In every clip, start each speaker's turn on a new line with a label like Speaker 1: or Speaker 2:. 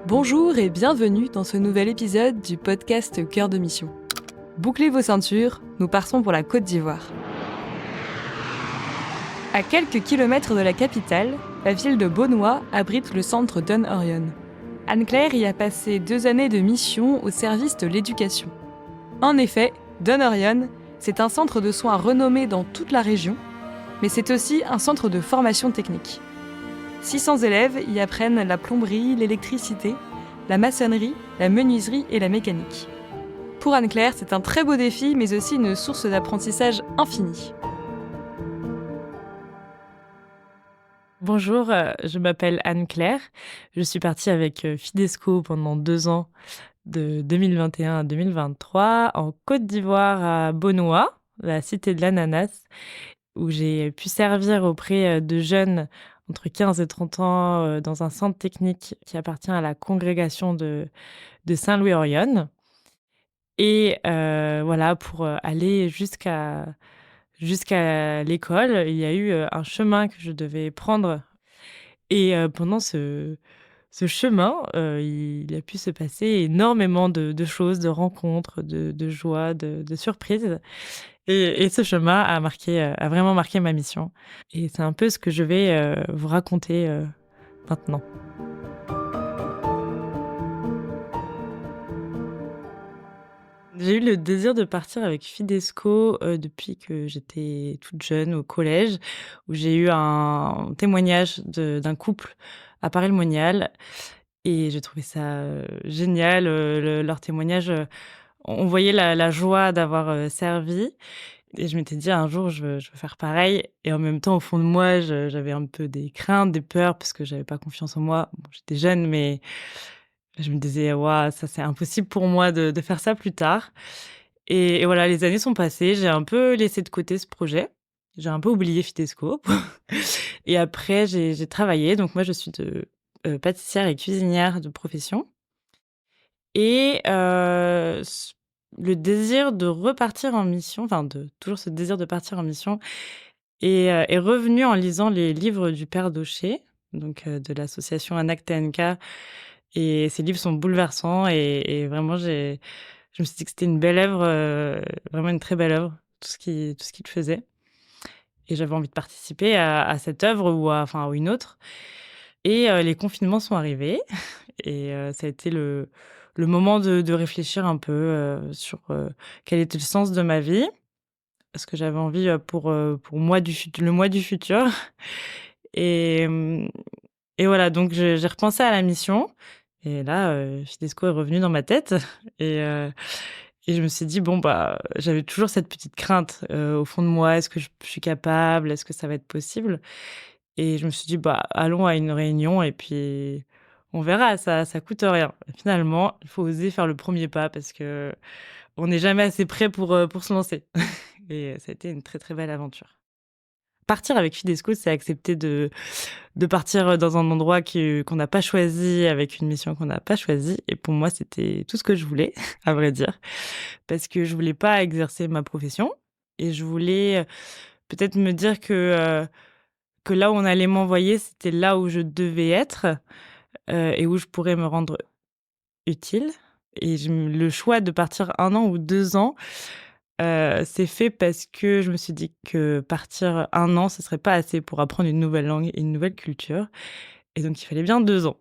Speaker 1: Bonjour et bienvenue dans ce nouvel épisode du podcast Cœur de Mission. Bouclez vos ceintures, nous partons pour la Côte d'Ivoire. À quelques kilomètres de la capitale, la ville de Bonoa abrite le centre Don Orion. Anne-Claire y a passé 2 années de mission au service de l'éducation. En effet, Don Orion, c'est un centre de soins renommé dans toute la région, mais c'est aussi un centre de formation technique. 600 élèves y apprennent la plomberie, l'électricité, la maçonnerie, la menuiserie et la mécanique. Pour Anne-Claire, c'est un très beau défi, mais aussi une source d'apprentissage infinie.
Speaker 2: Bonjour, je m'appelle Anne-Claire. Je suis partie avec Fidesco pendant 2 ans, de 2021 à 2023, en Côte d'Ivoire à Bonoa, la cité de l'ananas, où j'ai pu servir auprès de jeunes entre 15 et 30 ans dans un centre technique qui appartient à la congrégation de Saint-Louis-Orion. Et voilà, pour aller jusqu'à l'école, il y a eu un chemin que je devais prendre. Et pendant ce chemin, il a pu se passer énormément de choses, de rencontres, de joies, de surprises. Et ce chemin a vraiment marqué ma mission. Et c'est un peu ce que je vais vous raconter maintenant. J'ai eu le désir de partir avec Fidesco depuis que j'étais toute jeune au collège, où j'ai eu un témoignage d'un couple à Paray-le-Monial et j'ai trouvé ça génial, leur témoignage. On voyait la joie d'avoir servi et je m'étais dit: «Un jour, je veux faire pareil», et en même temps, au fond de moi, j'avais un peu des craintes, des peurs parce que j'avais pas confiance en moi. Bon, j'étais jeune, mais je me disais: «Waouh, ça, c'est impossible pour moi de faire ça plus tard». Et voilà, les années sont passées, j'ai un peu laissé de côté ce projet. J'ai un peu oublié Fidesco et après j'ai travaillé. Donc moi, je suis pâtissière et cuisinière de profession, et le désir de repartir en mission, enfin de toujours ce désir de partir en mission est revenu en lisant les livres du père Daucher, donc de l'association Anak TNK, et ces livres sont bouleversants et vraiment je me suis dit que c'était une belle œuvre, vraiment une très belle œuvre, tout ce qu'il faisait, et j'avais envie de participer à cette œuvre ou une autre. Et les confinements sont arrivés et ça a été le moment de réfléchir un peu sur quel était le sens de ma vie. Ce que j'avais envie pour moi le mois du futur. Et et voilà, donc j'ai repensé à la mission, et là, Fidesco est revenu dans ma tête et et je me suis dit: «Bon, bah», j'avais toujours cette petite crainte au fond de moi. Est-ce que je suis capable? Est-ce que ça va être possible? Et je me suis dit: «Bah, allons à une réunion et puis on verra, ça coûte rien». Finalement, il faut oser faire le premier pas parce qu'on n'est jamais assez prêt pour se lancer. Et ça a été une très, très belle aventure. Partir avec Fidesco, c'est accepter de partir dans un endroit qu'on n'a pas choisi, avec une mission qu'on n'a pas choisie, et pour moi, c'était tout ce que je voulais, à vrai dire. Parce que je voulais pas exercer ma profession et je voulais, peut-être me dire que là où on allait m'envoyer, c'était là où je devais être, et où je pourrais me rendre utile. Et le choix de partir 1 an ou 2 ans, c'est fait parce que je me suis dit que partir 1 an, ce serait pas assez pour apprendre une nouvelle langue et une nouvelle culture, et donc il fallait bien 2 ans.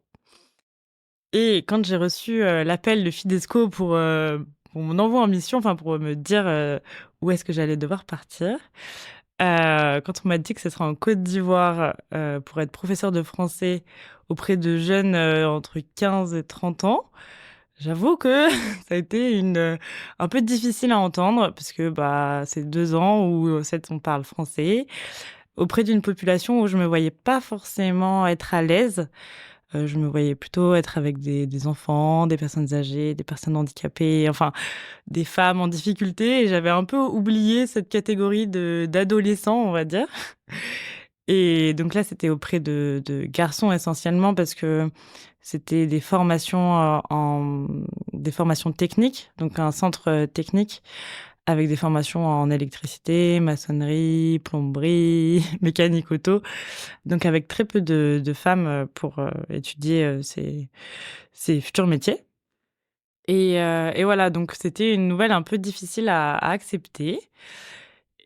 Speaker 2: Et quand j'ai reçu l'appel de Fidesco pour mon envoi en mission, enfin pour me dire où est-ce que j'allais devoir partir, quand on m'a dit que ce serait en Côte d'Ivoire, pour être professeur de français auprès de jeunes entre 15 et 30 ans, j'avoue que ça a été un peu difficile à entendre parce que, bah, c'est 2 ans où, on parle français, auprès d'une population où je me voyais pas forcément être à l'aise. Je me voyais plutôt être avec des enfants, des personnes âgées, des personnes handicapées, enfin des femmes en difficulté, et j'avais un peu oublié cette catégorie d'adolescents, on va dire. Et donc là, c'était auprès de garçons essentiellement parce que c'était des formations, des formations techniques, donc un centre technique avec des formations en électricité, maçonnerie, plomberie, mécanique auto. Donc avec très peu de femmes, pour, étudier, ces futurs métiers et voilà, donc c'était une nouvelle un peu difficile à accepter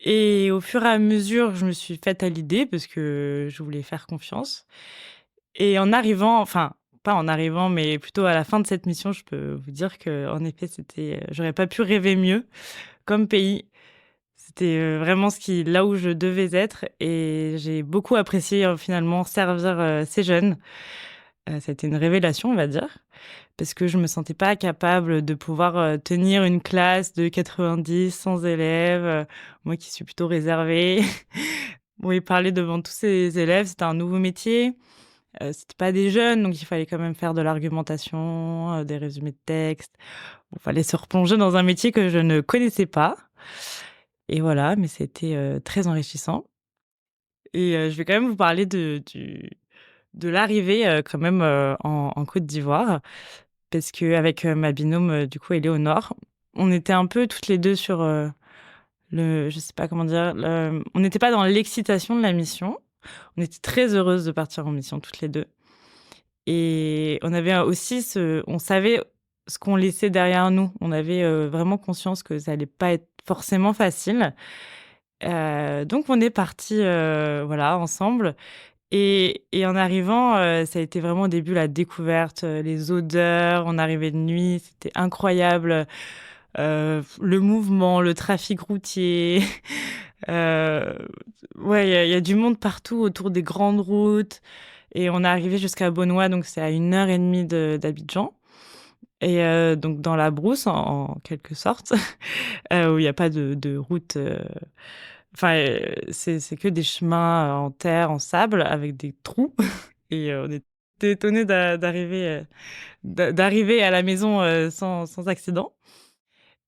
Speaker 2: et au fur et à mesure, je me suis faite à l'idée parce que je voulais faire confiance et en arrivant enfin, pas en arrivant, mais plutôt à la fin de cette mission, je peux vous dire qu'en effet, c'était, j'aurais pas pu rêver mieux comme pays. C'était, vraiment là où je devais être et j'ai beaucoup apprécié, finalement servir, ces jeunes. Ça a été une révélation, on va dire, parce que je me sentais pas capable de pouvoir, tenir une classe de 90, 100 élèves, moi qui suis plutôt réservée. Oui, parler devant tous ces élèves, c'était un nouveau métier, c'était pas des jeunes, donc il fallait quand même faire de l'argumentation, des résumés de texte. Bon, fallait se replonger dans un métier que je ne connaissais pas et voilà, mais c'était, très enrichissant et je vais quand même vous parler de l'arrivée, quand même, en Côte d'Ivoire. Parce qu'avec, ma binôme, du coup, Éléonore, on était un peu toutes les 2 sur, je sais pas comment dire, on n'était pas dans l'excitation de la mission. On était très heureuses de partir en mission toutes les 2 et on avait aussi on savait ce qu'on laissait derrière nous. On avait, vraiment conscience que ça allait pas être forcément facile. Donc on est partis, voilà, ensemble et en arrivant, ça a été vraiment au début la découverte, les odeurs. On arrivait de nuit, c'était incroyable, le mouvement, le trafic routier, heu, ouais, il y a du monde partout autour des grandes routes et on est arrivé jusqu'à Bonoua, donc c'est à 1 heure et demie d'Abidjan et donc dans la brousse en quelque sorte, où il y a pas de route, enfin, c'est que des chemins, en terre, en sable avec des trous et on était étonnés d'arriver à la maison, sans accident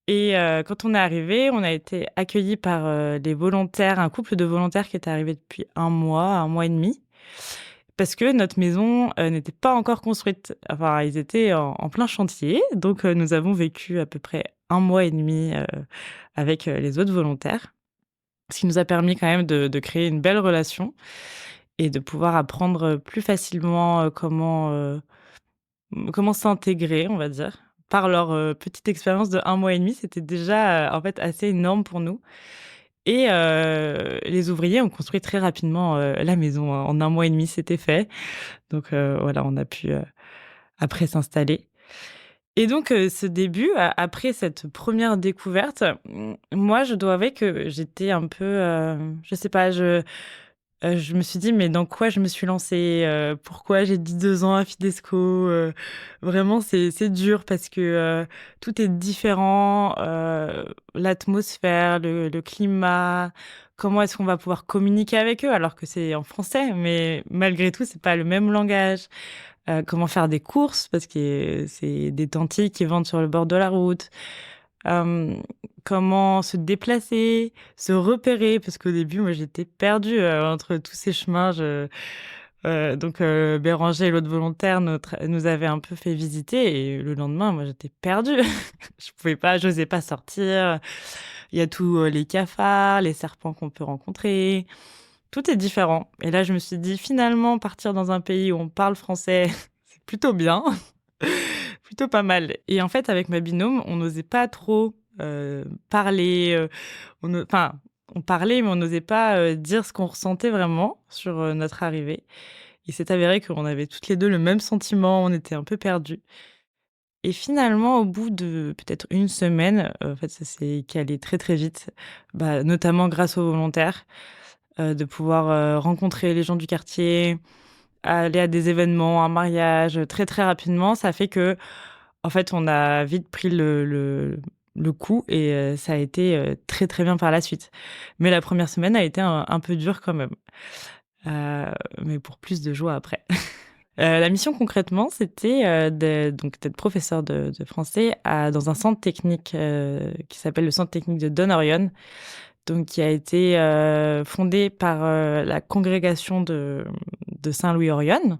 Speaker 2: et quand on est arrivés, on a été accueillis par, des volontaires, un couple de volontaires qui était arrivé depuis 1 mois et demi, parce que notre maison, n'était pas encore construite. Enfin, ils étaient en plein chantier, donc nous avons vécu à peu près 1 mois et demi, avec, les autres volontaires. Ce qui nous a permis quand même de créer une belle relation et de pouvoir apprendre, plus facilement, comment s'intégrer, on va dire. Par leur, petite expérience de 1 mois et demi, c'était déjà, en fait, assez énorme pour nous et les ouvriers ont construit très rapidement, la maison. En 1 mois et demi, c'était fait. Donc voilà, on a pu, après s'installer et donc ce début, après cette première découverte, moi, je dois avouer que j'étais un peu, je sais pas, je me suis dit: «Mais dans quoi je me suis lancée? Pourquoi j'ai dit 2 ans à Fidesco?» Vraiment c'est dur parce que, tout est différent, l'atmosphère, le climat, comment est-ce qu'on va pouvoir communiquer avec eux alors que c'est en français, mais malgré tout, c'est pas le même langage. Comment faire des courses parce que c'est des tantis qui vendent sur le bord de la route. Hem, Comment se déplacer, se repérer parce qu'au début, moi, j'étais perdue, entre tous ces chemins. Donc Béranger et l'autre volontaire nous avaient un peu fait visiter et le lendemain, moi, j'étais perdue. J'osais pas sortir. Il y a tous, les cafards, les serpents qu'on peut rencontrer. Tout est différent et là, je me suis dit: «Finalement, partir dans un pays où on parle français, c'est plutôt bien, plutôt pas mal» et en fait, avec ma binôme, on n'osait pas trop, parler, enfin, on parlait, mais on n'osait pas, dire ce qu'on ressentait vraiment sur, notre arrivée. Il s'est avéré qu'on avait toutes les 2 le même sentiment, on était un peu perdus et finalement, au bout de peut-être 1 semaine, en fait, ça s'est calé très, très vite, bah, notamment grâce aux volontaires, de pouvoir, rencontrer les gens du quartier, aller à des événements, un mariage, très, très rapidement. Ça fait que, en fait, on a vite pris le coup et ça a été, très, très bien par la suite. Mais la première semaine a été un peu dure quand même, heu, mais pour plus de joie après. La mission concrètement, c'était, d'être professeur de français dans un centre technique, qui s'appelle le centre technique de Don Orion, donc qui a été, fondé par, la congrégation de Saint-Louis Orion.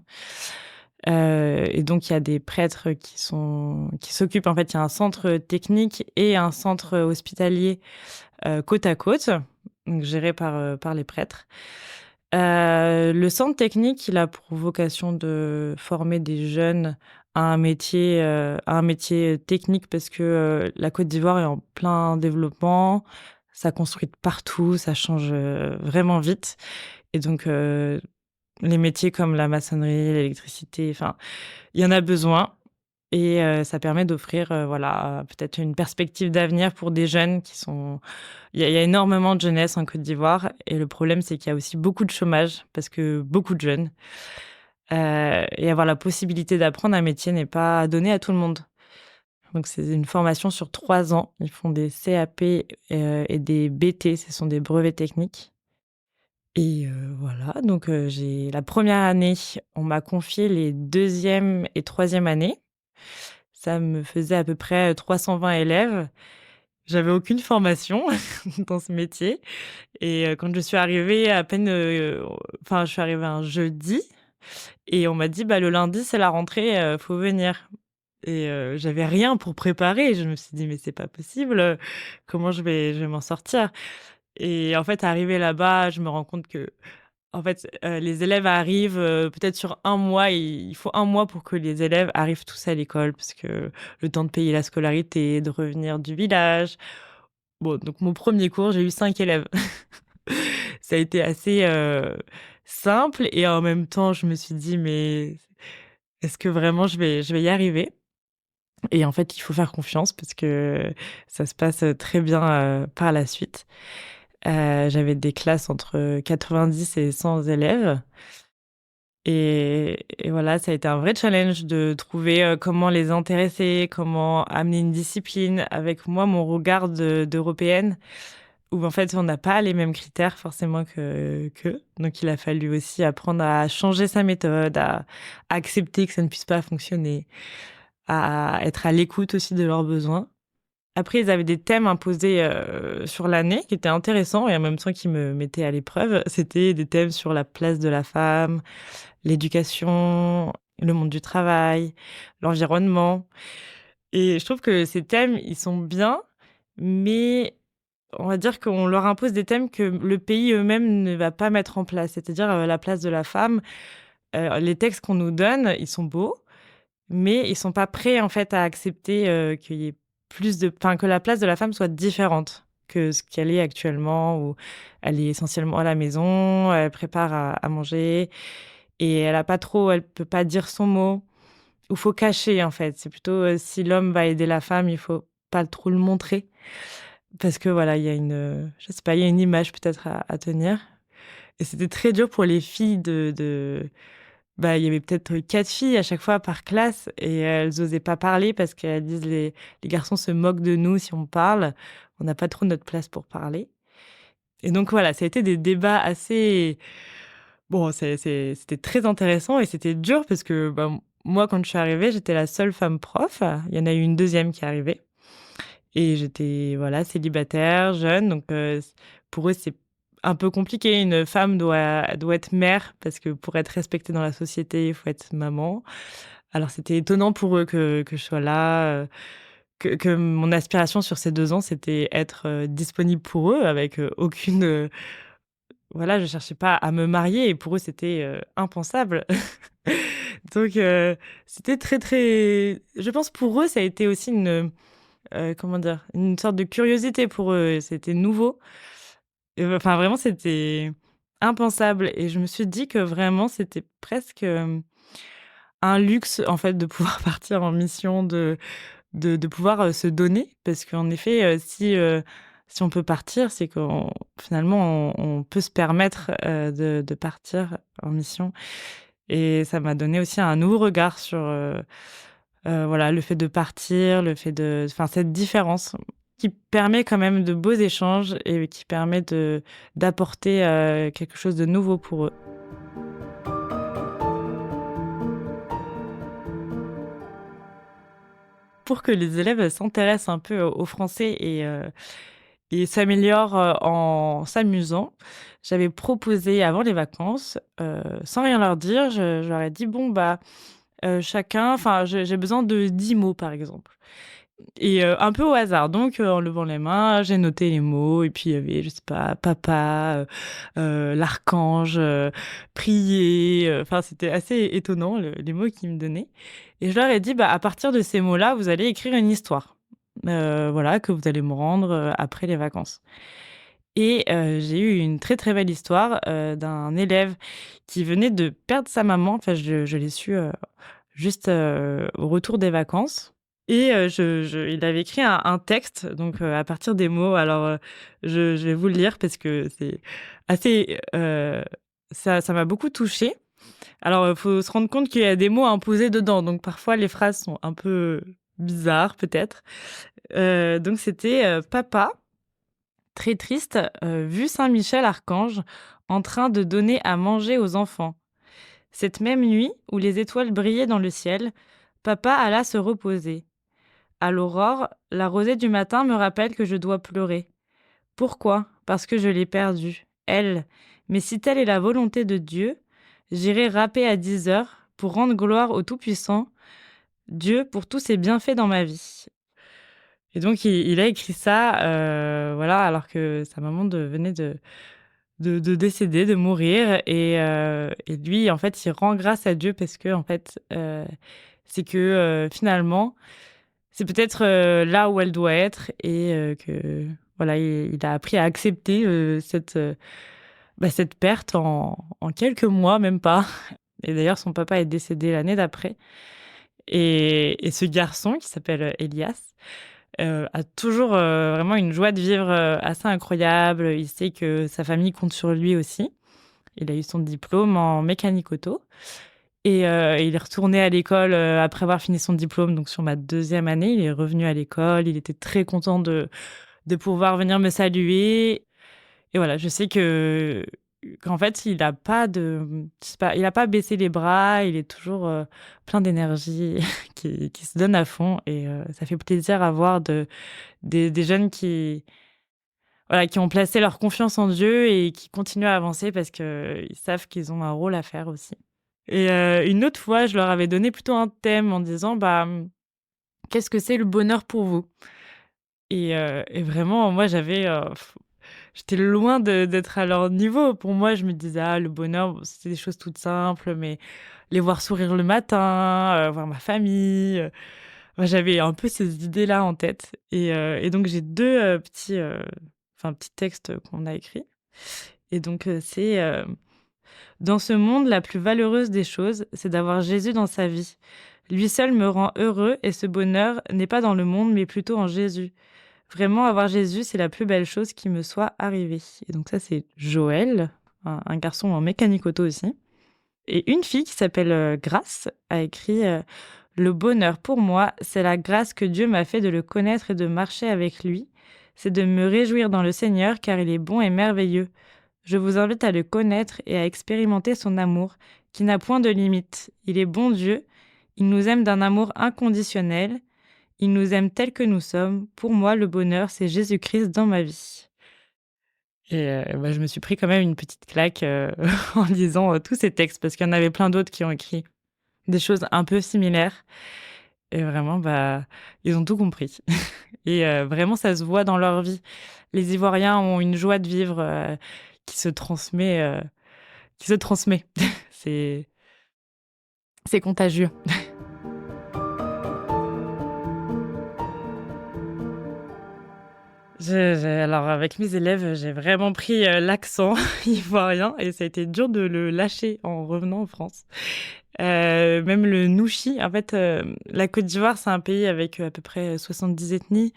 Speaker 2: Et donc il y a des prêtres qui s'occupent en fait, il y a un centre technique et un centre hospitalier, côte à côte, donc géré par les prêtres. Le centre technique, il a pour vocation de former des jeunes à un métier technique parce que, la Côte d'Ivoire est en plein développement, ça construit de partout, ça change, vraiment vite et donc les métiers comme la maçonnerie, l'électricité, enfin, il y en a besoin et ça permet d'offrir, voilà, peut-être une perspective d'avenir pour des jeunes qui sont il y a énormément de jeunesse en Côte d'Ivoire et le problème, c'est qu'il y a aussi beaucoup de chômage parce que beaucoup de jeunes, et avoir la possibilité d'apprendre un métier n'est pas donné à tout le monde. Donc c'est une formation sur 3 ans. Ils font des CAP, et des BT, ce sont des brevets techniques et voilà, donc j'ai la première année, on m'a confié les deuxième et troisième années. Ça me faisait à peu près, 320 élèves. J'avais aucune formation dans ce métier et quand je suis arrivée à peine, enfin, je suis arrivée un jeudi et on m'a dit: «Bah, le lundi, c'est la rentrée, faut venir» et j'avais rien pour préparer. Je me suis dit: «Mais c'est pas possible, comment je vais m'en sortir?» et en fait, arrivée là-bas, je me rends compte que en fait, les élèves arrivent, peut-être sur un mois. Il faut un mois pour que les élèves arrivent tous à l'école parce que le temps de payer la scolarité, de revenir du village. Bon, donc mon premier cours, j'ai eu 5 élèves. Ça a été assez, simple et en même temps, je me suis dit: «Mais est-ce que vraiment je vais y arriver?» et en fait, il faut faire confiance parce que ça se passe, très bien, par la suite. J'avais des classes entre 90 et 100 élèves et voilà, ça a été un vrai challenge de trouver, comment les intéresser, comment amener une discipline avec moi, mon regard d'européenne. Où en fait, on n'a pas les mêmes critères forcément qu'eux. Donc il a fallu aussi apprendre à changer sa méthode, à accepter que ça ne puisse pas fonctionner, à être à l'écoute aussi de leurs besoins. Après, ils avaient des thèmes imposés, sur l'année qui étaient intéressants et en même temps qui me mettaient à l'épreuve. C'était des thèmes sur la place de la femme, l'éducation, le monde du travail, l'environnement et je trouve que ces thèmes, ils sont bien, mais on va dire qu'on leur impose des thèmes que le pays eux-mêmes ne va pas mettre en place. C'est-à-dire, la place de la femme, les textes qu'on nous donne, ils sont beaux, mais ils sont pas prêts, en fait, à accepter, qu'il y ait que la place de la femme soit différente que ce qu'elle est actuellement, où elle est essentiellement à la maison, elle prépare à manger et elle peut pas dire son mot ou faut cacher, en fait. C'est plutôt, si l'homme va aider la femme, il faut pas trop le montrer. Parce que voilà, il y a je sais pas, il y a une image peut-être à tenir et c'était très dur pour les filles bah, il y avait peut-être 4 filles à chaque fois par classe et elles osaient pas parler parce qu'elles disent: «Les garçons se moquent de nous si on parle, on n'a pas trop notre place pour parler» et donc voilà, ça a été des débats assez bon, c'était très intéressant et c'était dur parce que, bah, moi quand je suis arrivée, j'étais la seule femme prof. Il y en a eu une deuxième qui est arrivée. Et j'étais, voilà, célibataire, jeune, donc pour eux, c'est un peu compliqué. Une femme doit être mère parce que pour être respectée dans la société, il faut être maman. Alors c'était étonnant pour eux que je sois là, que mon aspiration sur ces 2 ans, c'était être, disponible pour eux avec, aucune, voilà, je cherchais pas à me marier et pour eux, c'était, impensable. Donc c'était très, très je pense pour eux, ça a été aussi comment dire? Une sorte de curiosité pour eux, c'était nouveau et enfin vraiment c'était impensable et je me suis dit que vraiment c'était presque, un luxe en fait de pouvoir partir en mission, de pouvoir, se donner parce qu'en effet, si on peut partir, c'est qu'on finalement on peut se permettre, de partir en mission et ça m'a donné aussi un nouveau regard sur, voilà, le fait de partir, le fait de enfin, cette différence qui permet quand même de beaux échanges et qui permet d'apporter, quelque chose de nouveau pour eux. Pour que les élèves s'intéressent un peu au français et s'améliorent, en s'amusant, j'avais proposé avant les vacances, sans rien leur dire, je leur ai dit: «Bon, bah, chacun enfin, j'ai besoin de 10 mots, par exemple et un peu au hasard. Donc en levant les mains, j'ai noté les mots et puis il y avait, je sais pas, papa, l'archange, prier, enfin, c'était assez étonnant les mots qu'ils me donnaient et je leur ai dit: «Bah, à partir de ces mots-là, vous allez écrire une histoire, voilà, que vous allez me rendre, après les vacances». Et j'ai eu une très, très belle histoire, d'un élève qui venait de perdre sa maman. Enfin, je l'ai su, juste, au retour des vacances et il avait écrit un texte donc à partir des mots. Alors, je vais vous le lire parce que c'est assez, ça m'a beaucoup touchée. Alors, faut se rendre compte qu'il y a des mots imposés dedans, donc parfois les phrases sont un peu bizarres peut-être. Donc c'était, «Papa, très triste, vu Saint Michel archange en train de donner à manger aux enfants. Cette même nuit, où les étoiles brillaient dans le ciel, papa alla se reposer. À l'aurore, la rosée du matin me rappelle que je dois pleurer. Pourquoi? Parce que je l'ai perdue, elle. Mais si telle est la volonté de Dieu, j'irai râper à 10 heures pour rendre gloire au Tout-Puissant, Dieu pour tous ses bienfaits dans ma vie. Et donc il a écrit ça, voilà, alors que sa maman venait de décéder, de mourir et lui, en fait, il rend grâce à Dieu parce que en fait, c'est que, finalement, c'est peut-être, là où elle doit être et que voilà, il a appris à accepter, cette perte en quelques mois, même pas. Et d'ailleurs, son papa est décédé l'année d'après et ce garçon qui s'appelle, Elias, a toujours, vraiment une joie de vivre, assez incroyable. Il sait que sa famille compte sur lui aussi. Il a eu son diplôme en mécanique auto et il est retourné à l'école, après avoir fini son diplôme, donc sur ma deuxième année. Il est revenu à l'école, il était très content de pouvoir venir me saluer et voilà, je sais qu'en fait, il a pas de je sais pas, il a pas baissé les bras, il est toujours, plein d'énergie, qui se donne à fond et ça fait plaisir à voir des jeunes qui, voilà, qui ont placé leur confiance en Dieu et qui continuent à avancer parce qu'ils savent qu'ils ont un rôle à faire aussi. Et une autre fois, je leur avais donné plutôt un thème en disant: «Bah, qu'est-ce que c'est le bonheur pour vous?» Et vraiment, moi, j'étais loin d'être à leur niveau. Pour moi, je me disais: «Ah, le bonheur, bon, c'est des choses toutes simples, mais les voir sourire le matin, voir ma famille», moi, j'avais un peu ces idées-là en tête et donc j'ai 2 petits textes qu'on a écrits et donc c'est, «Dans ce monde, la plus valeureuse des choses, c'est d'avoir Jésus dans sa vie. Lui seul me rend heureux et ce bonheur n'est pas dans le monde, mais plutôt en Jésus. Vraiment, avoir Jésus, c'est la plus belle chose qui me soit arrivée». Et donc ça, c'est Joël, un garçon en mécanique auto aussi. Et une fille qui s'appelle, Grâce a écrit, «Le bonheur pour moi, c'est la grâce que Dieu m'a fait de le connaître et de marcher avec lui. C'est de me réjouir dans le Seigneur car il est bon et merveilleux. Je vous invite à le connaître et à expérimenter son amour, qui n'a point de limite. Il est bon Dieu, il nous aime d'un amour inconditionnel, il nous aime tels que nous sommes. Pour moi, le bonheur, c'est Jésus-Christ dans ma vie». Et je me suis pris quand même une petite claque, en lisant, tous ces textes parce qu'il y en avait plein d'autres qui ont écrit des choses un peu similaires et vraiment, bah, ils ont tout compris et vraiment ça se voit dans leur vie. Les Ivoiriens ont une joie de vivre, qui se transmet, qui se transmet. C'est c'est contagieux. Alors avec mes élèves, j'ai vraiment pris, l'accent ivoirien et ça a été dur de le lâcher en revenant en France. Même le nouchi, en fait, la Côte d'Ivoire, c'est un pays avec, à peu près 70 ethnies,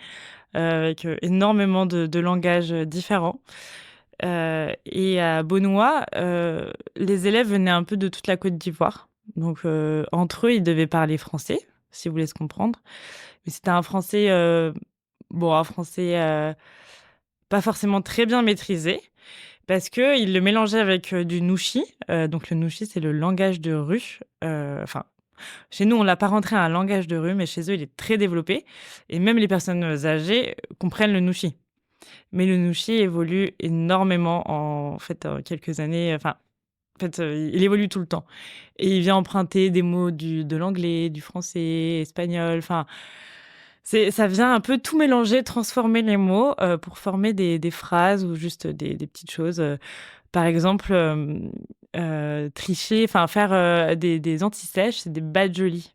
Speaker 2: avec, énormément de langages, différents. Et à Beaunois, les élèves venaient un peu de toute la Côte d'Ivoire. Donc, entre eux, ils devaient parler français, si vous voulez se comprendre. Mais c'était un français, un français, pas forcément très bien maîtrisé parce qu'ils le mélangeaient avec, du nouchi. Donc le nouchi, c'est le langage de rue. Enfin, chez nous, on l'a pas rentré à un langage de rue, mais chez eux, il est très développé et même les personnes, âgées comprennent le nouchi. Mais le nouchi évolue énormément en fait, en quelques années, enfin, En fait, il évolue tout le temps et il vient emprunter des mots de l'anglais, du français, espagnol, enfin, ça vient un peu tout mélanger, transformer les mots, pour former des phrases ou juste des petites choses, par exemple, tricher, enfin faire, des anti-sèches, c'est des badjolis.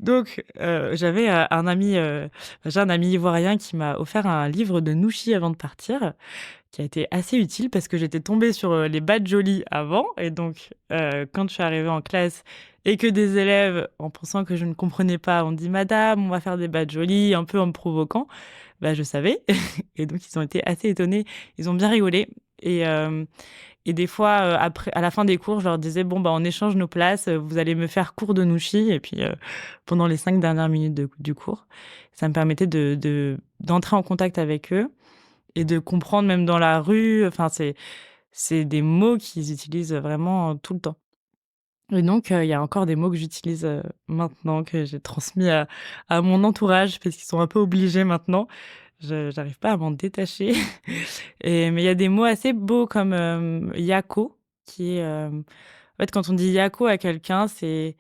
Speaker 2: Donc j'avais, j'ai un ami ivoirien qui m'a offert un livre de Nouchi avant de partir, qui a été assez utile parce que j'étais tombée sur, les badjolis avant et donc quand je suis arrivée en classe et que des élèves, en pensant que je ne comprenais pas, ont dit: «Madame, on va faire des badjolis», un peu en me provoquant, bah, je savais et donc ils ont été assez étonnés. Ils ont bien rigolé et et des fois, après à la fin des cours, je leur disais: «Bon, bah, on échange nos places, vous allez me faire cours de Nouchi» et puis, pendant les 5 dernières minutes du cours, ça me permettait d'entrer en contact avec eux et de comprendre même dans la rue, enfin, c'est des mots qu'ils utilisent vraiment tout le temps. Et donc, il y a encore des mots que j'utilise, maintenant, que j'ai transmis à mon entourage parce qu'ils sont un peu obligés maintenant. Je j'arrive pas à m'en détacher mais il y a des mots assez beaux comme, yako qui est, en fait, quand on dit yako à quelqu'un, c'est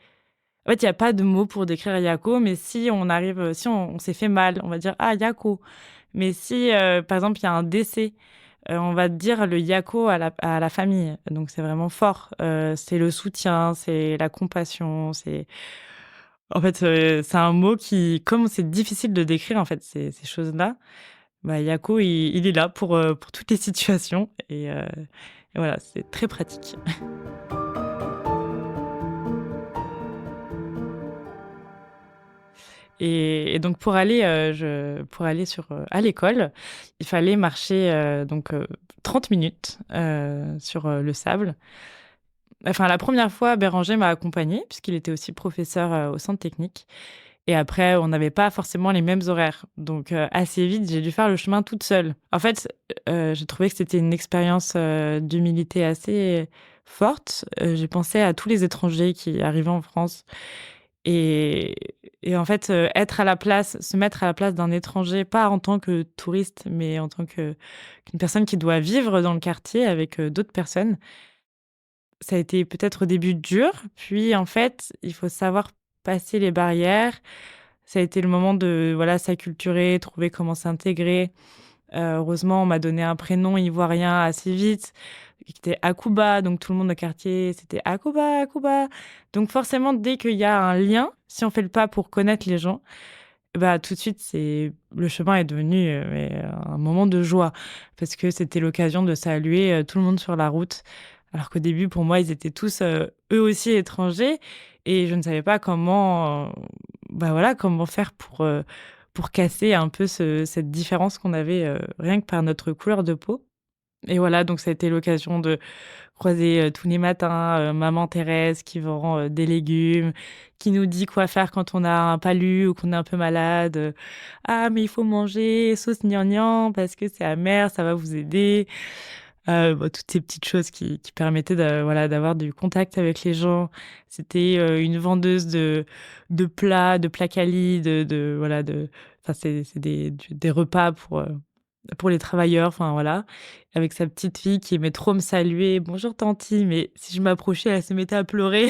Speaker 2: en fait, il y a pas de mot pour décrire yako, mais si on arrive, si on s'est fait mal, on va dire: «Ah yako». Mais si, par exemple, il y a un décès, on va dire le yako à la famille, donc c'est vraiment fort. C'est le soutien, c'est la compassion, c'est en fait, c'est un mot qui comme c'est difficile de décrire, en fait, ces choses-là, bah, yako, il est là pour toutes les situations et voilà, c'est très pratique. Et donc pour aller à l'école, il fallait marcher, 30 minutes, sur, le sable. Enfin, la première fois, Béranger m'a accompagnée puisqu'il était aussi professeur, au centre technique et après on n'avait pas forcément les mêmes horaires. Donc, assez vite, j'ai dû faire le chemin toute seule. En fait, j'ai trouvé que c'était une expérience, d'humilité assez forte. J'ai pensé à tous les étrangers qui arrivaient en France et en fait, se mettre à la place d'un étranger, pas en tant que touriste, mais en tant qu'une personne qui doit vivre dans le quartier avec, d'autres personnes. Ça a été peut-être au début dur, puis en fait, il faut savoir passer les barrières. Ça a été le moment de, voilà, s'acculturer, trouver comment s'intégrer. Heureusement, on m'a donné un prénom ivoirien assez vite, qui était Akouba, donc tout le monde au quartier, c'était Akouba, Akouba. Donc forcément, dès qu'il y a un lien, si on fait le pas pour connaître les gens, bah, tout de suite, c'est le chemin est devenu, un moment de joie parce que c'était l'occasion de saluer, tout le monde sur la route. Alors qu'au début, pour moi, ils étaient tous, eux aussi étrangers et je ne savais pas comment, bah, voilà, comment faire pour casser un peu cette différence qu'on avait, rien que par notre couleur de peau. Et voilà, donc ça a été l'occasion de croiser, tous les matins, maman Thérèse qui vend, des légumes, qui nous dit quoi faire quand on a un palu ou qu'on est un peu malade, «Ah mais il faut manger sauce gnangnan parce que c'est amer, ça va vous aider». Bah, toutes ces petites choses qui permettaient voilà, d'avoir du contact avec les gens. C'était, une vendeuse de plats quali, voilà, enfin c'est des repas pour les travailleurs, enfin voilà, avec sa petite fille qui aimait trop me saluer: «Bonjour tanti», mais si je m'approchais, elle se mettait à pleurer.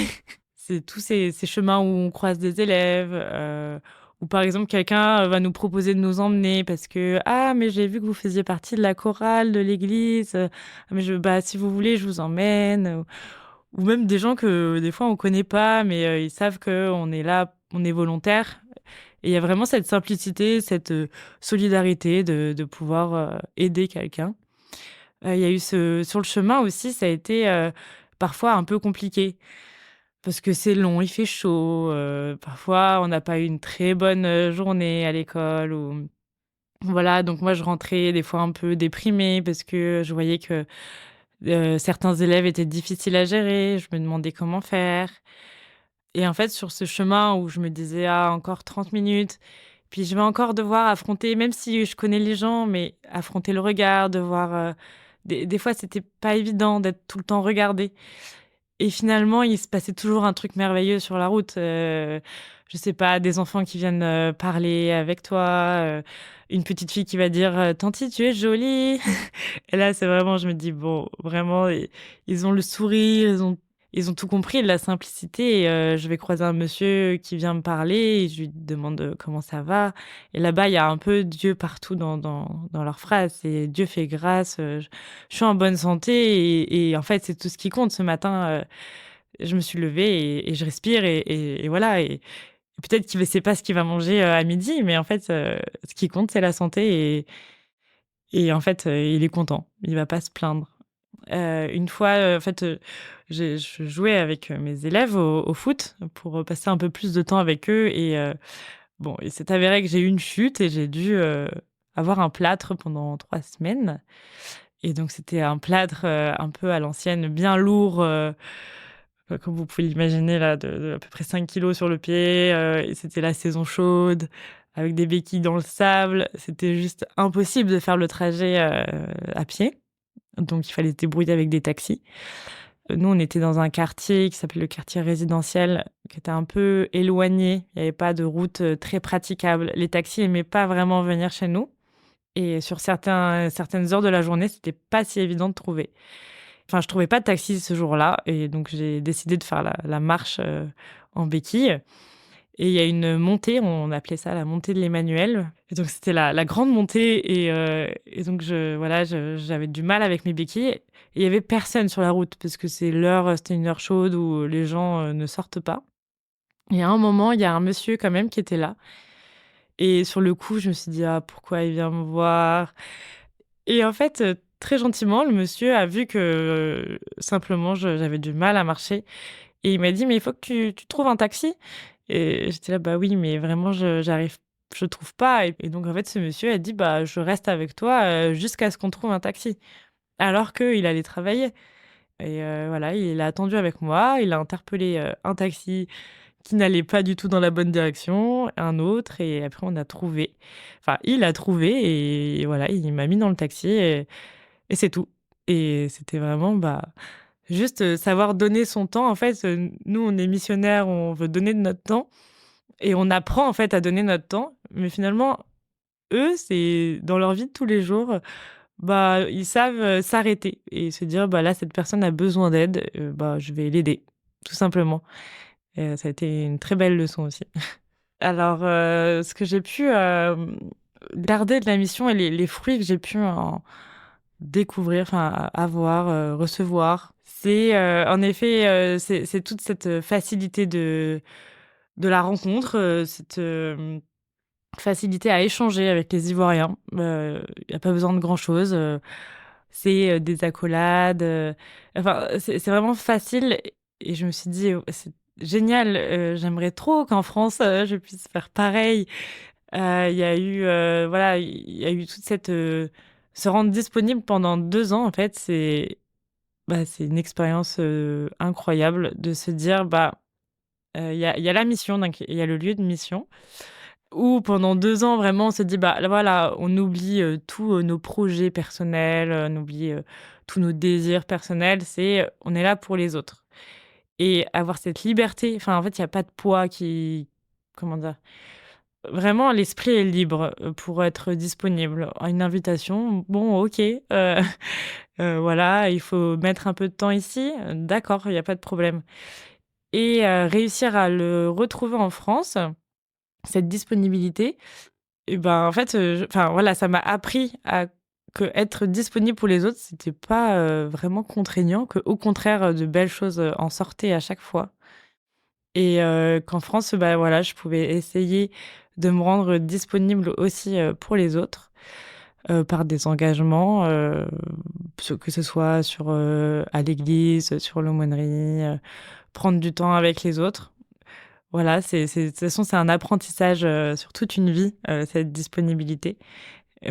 Speaker 2: C'est tous ces chemins où on croise des élèves, ou par exemple quelqu'un, va nous proposer de nous emmener parce que: «Ah mais j'ai vu que vous faisiez partie de la chorale de l'église, mais bah, si vous voulez, je vous emmène», ou même des gens que des fois on connaît pas, mais ils savent qu'on est là, on est volontaire et il y a vraiment cette simplicité, cette, solidarité de pouvoir, aider quelqu'un. Il y a eu ce sur le chemin aussi, ça a été, parfois un peu compliqué parce que c'est long, il fait chaud, parfois on n'a pas eu une très bonne, journée à l'école ou voilà, donc moi je rentrais des fois un peu déprimée parce que je voyais que, certains élèves étaient difficiles à gérer. Je me demandais comment faire et en fait sur ce chemin où je me disais: «Ah encore 30 minutes, puis je vais encore devoir affronter», même si je connais les gens, mais affronter le regard, devoir, des fois c'était pas évident d'être tout le temps regardée. Et finalement, il se passait toujours un truc merveilleux sur la route. Je sais pas, des enfants qui viennent, parler avec toi, une petite fille qui va dire, «Tanti, tu es jolie». Et là, c'est vraiment je me dis: «Bon, vraiment, ils ont le sourire, ils ont tout compris de la simplicité». Et je vais croiser un monsieur qui vient me parler et je lui demande, comment ça va. Et là-bas, il y a un peu Dieu partout dans leurs phrases. C'est: «Dieu fait grâce, je suis en bonne santé». Et en fait, c'est tout ce qui compte. Ce matin, je me suis levée et je respire et voilà. Et peut-être qu'il ne sait pas ce qu'il va manger, à midi, mais en fait, ce qui compte, c'est la santé. Et en fait, il est content. Il va pas se plaindre. Une fois, en fait, je jouais avec, mes élèves au foot pour, passer un peu plus de temps avec eux. Et bon, il s'est avéré que j'ai eu une chute et j'ai dû, avoir un plâtre pendant 3 semaines. Et donc c'était un plâtre, un peu à l'ancienne, bien lourd, comme vous pouvez l'imaginer là, de à peu près 5 kilos sur le pied. Et c'était la saison chaude, avec des béquilles dans le sable. C'était juste impossible de faire le trajet, à pied. Donc il fallait se débrouiller avec des taxis. Nous, on était dans un quartier qui s'appelle le quartier résidentiel, qui était un peu éloigné. Il y avait pas de route, très praticable. Les taxis aimaient pas vraiment venir chez nous et sur certaines heures de la journée, c'était pas si évident de trouver. Enfin, je trouvais pas de taxi ce jour-là et donc j'ai décidé de faire la marche, en béquille. Et il y a une montée, on appelait ça la montée de l'Emmanuel. Et donc c'était la grande montée. Et donc j'avais du mal avec mes béquilles et il y avait personne sur la route parce que c'était une heure chaude où les gens, ne sortent pas. Et à un moment, il y a un monsieur quand même qui était là et sur le coup, je me suis dit: «Ah, pourquoi il vient me voir?» Et en fait, très gentiment, le monsieur a vu que, simplement j'avais du mal à marcher et il m'a dit: «Mais il faut que tu trouves un taxi». Et j'étais là: «Bah oui, mais vraiment je trouve pas». Et donc en fait, ce monsieur a dit: «Bah, je reste avec toi, jusqu'à ce qu'on trouve un taxi». Alors qu'il allait travailler. Et voilà, il a attendu avec moi, il a interpellé, un taxi qui n'allait pas du tout dans la bonne direction, un autre. Et après on a trouvé. Enfin, il a trouvé et voilà, il m'a mis dans le taxi et c'est tout. Et c'était vraiment, bah, juste, savoir donner son temps. En fait, nous, on est missionnaires, on veut donner de notre temps et on apprend, en fait, à donner notre temps. Mais finalement, eux, c'est dans leur vie de tous les jours, bah, ils savent, s'arrêter et se dire: «Bah, là, cette personne a besoin d'aide, bah, je vais l'aider», tout simplement. Et ça a été une très belle leçon aussi. Alors, ce que j'ai pu, garder de la mission et les fruits que j'ai pu en découvrir, enfin, avoir, recevoir, c'est, en effet, c'est toute cette, facilité de la rencontre, cette, facilité à échanger avec les Ivoiriens. Il y a pas besoin de grand chose, c'est, des accolades, enfin, c'est vraiment facile. Et je me suis dit: «Oh, c'est génial, j'aimerais trop qu'en France, je puisse faire pareil». Il y a eu, voilà, il y a eu toute cette, se rendre disponible pendant 2 ans, en fait, c'est une expérience, incroyable de se dire, bah, il y a la mission, donc il y a le lieu de mission où pendant 2 ans, vraiment, on se dit: «Bah, là, voilà, on oublie, tous, nos projets personnels, on oublie, tous nos désirs personnels. On est là pour les autres». Et avoir cette liberté, enfin, en fait, il y a pas de poids qui comment dire? Vraiment, l'esprit est libre, pour être disponible. Une invitation, bon, OK, voilà, il faut mettre un peu de temps ici, d'accord, il y a pas de problème. Et réussir à le retrouver en France, cette disponibilité. Et ben, en fait, enfin, voilà, ça m'a appris à que être disponible pour les autres, c'était pas, vraiment contraignant, qu'au contraire, de belles choses, en sortaient à chaque fois. Et qu'en France, bah, voilà, je pouvais essayer de me rendre disponible aussi, pour les autres, par des engagements, que ce soit à l'église, sur l'aumônerie, prendre du temps avec les autres. Voilà, de toute façon, c'est un apprentissage, sur toute une vie, cette disponibilité.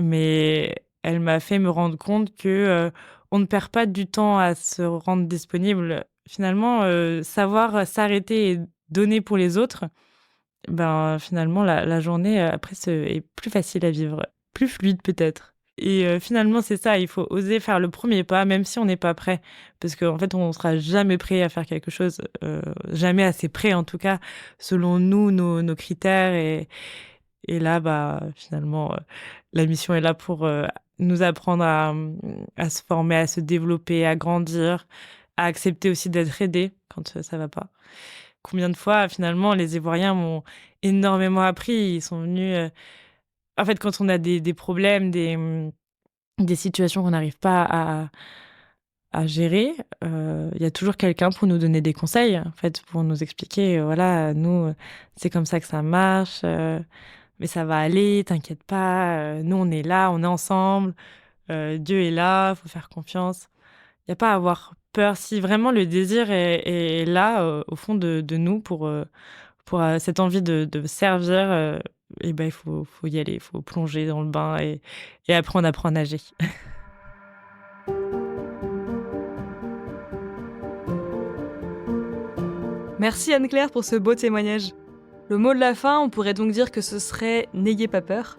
Speaker 2: Mais elle m'a fait me rendre compte que, on ne perd pas du temps à se rendre disponible. Finalement, savoir s'arrêter et donner pour les autres, ben, finalement la journée, après est plus facile à vivre, plus fluide peut-être. Et finalement, c'est ça, il faut oser faire le premier pas, même si on n'est pas prêt. Parce qu'en fait, on sera jamais prêt à faire quelque chose, jamais assez prêt, en tout cas, selon nous, nos critères. Et là, finalement, la mission est là pour nous apprendre à se former, à se développer, à grandir, à accepter aussi d'être aidé quand ça va pas. Combien de fois, finalement, les Ivoiriens m'ont énormément appris. Ils sont venus, en fait, quand on a des problèmes, des situations qu'on n'arrive pas à gérer, il y a toujours quelqu'un pour nous donner des conseils, en fait, pour nous expliquer, voilà, nous, c'est comme ça que ça marche, mais ça va aller, t'inquiète pas, nous, on est là, on est ensemble, Dieu est là, faut faire confiance. Il y a pas à avoir peur. Si vraiment le désir est là, au fond de nous pour cette envie de servir, il faut y aller, il faut plonger dans le bain et après on apprend à nager.
Speaker 1: Merci Anne-Claire pour ce beau témoignage. Le mot de la fin, on pourrait donc dire que ce serait « n'ayez pas peur ».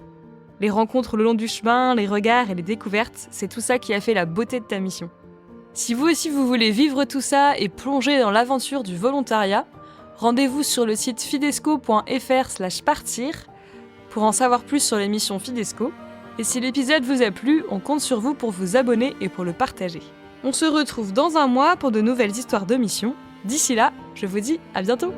Speaker 1: Les rencontres le long du chemin, les regards et les découvertes, c'est tout ça qui a fait la beauté de ta mission. Si vous aussi vous voulez vivre tout ça et plonger dans l'aventure du volontariat, rendez-vous sur le site fidesco.fr/partir pour en savoir plus sur les missions Fidesco. Et si l'épisode vous a plu, on compte sur vous pour vous abonner et pour le partager. On se retrouve dans un mois pour de nouvelles histoires de missions. D'ici là, je vous dis à bientôt!